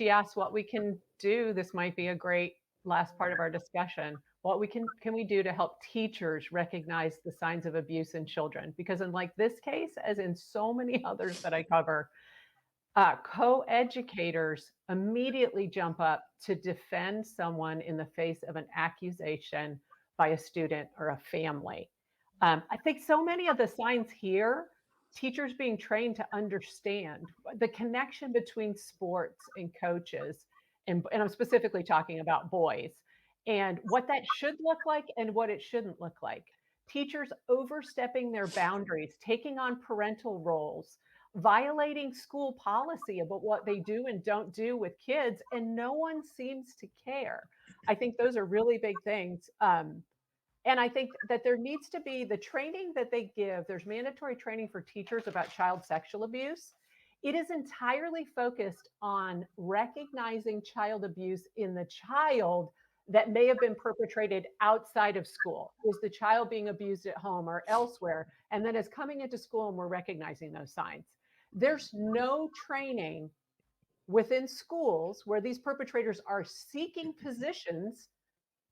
She asked what we can do. This might be a great last part of our discussion. What can we do to help teachers recognize the signs of abuse in children? Because in like this case, as in so many others that I cover, co-educators immediately jump up to defend someone in the face of an accusation by a student or a family. I think so many of the signs here, teachers being trained to understand the connection between sports and coaches, and I'm specifically talking about boys, and what that should look like and what it shouldn't look like. Teachers overstepping their boundaries, taking on parental roles, violating school policy about what they do and don't do with kids, and no one seems to care. I think those are really big things. And I think that there needs to be the training that they give. There's mandatory training for teachers about child sexual abuse. It is entirely focused on recognizing child abuse in the child that may have been perpetrated outside of school. Is the child being abused at home or elsewhere? And then is coming into school and we're recognizing those signs. There's no training within schools where these perpetrators are seeking positions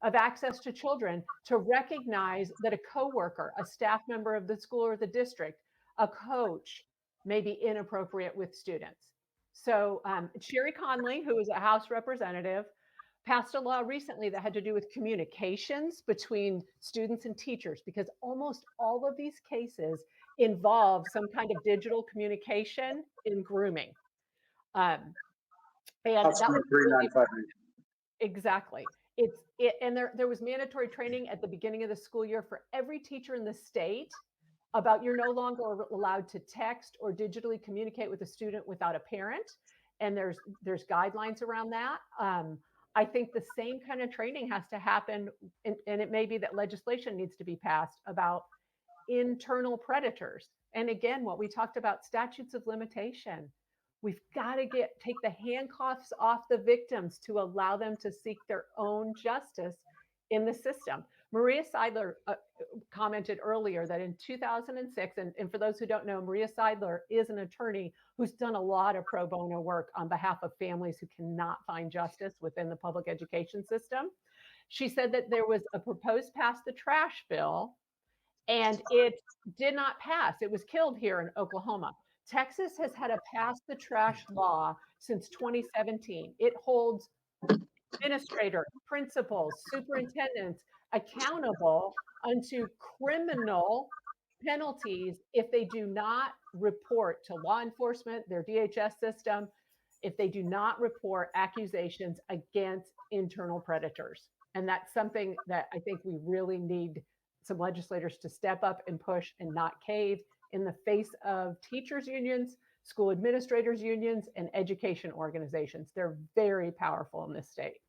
of access to children to recognize that a coworker, a staff member of the school or the district, a coach may be inappropriate with students. So Sherry Conley, who is a House representative, passed a law recently that had to do with communications between students and teachers, because almost all of these cases involve some kind of digital communication in grooming. And That's that was really 395. exactly. And there was mandatory training at the beginning of the school year for every teacher in the state about you're no longer allowed to text or digitally communicate with a student without a parent. And there's guidelines around that. I think the same kind of training has to happen, and it may be that legislation needs to be passed about internal predators. And again, what we talked about, statutes of limitation. We've got to take the handcuffs off the victims to allow them to seek their own justice in the system. Maria Seidler commented earlier that in 2006, and for those who don't know, Maria Seidler is an attorney who's done a lot of pro bono work on behalf of families who cannot find justice within the public education system. She said that there was a proposed pass the trash bill, and it did not pass. It was killed here in Oklahoma. Texas has had a pass the trash law since 2017. It holds administrators, principals, superintendents accountable unto criminal penalties if they do not report to law enforcement, their DHS system, if they do not report accusations against internal predators. And that's something that I think we really need some legislators to step up and push and not cave in the face of teachers unions, school administrators unions, and education organizations. They're very powerful in this state.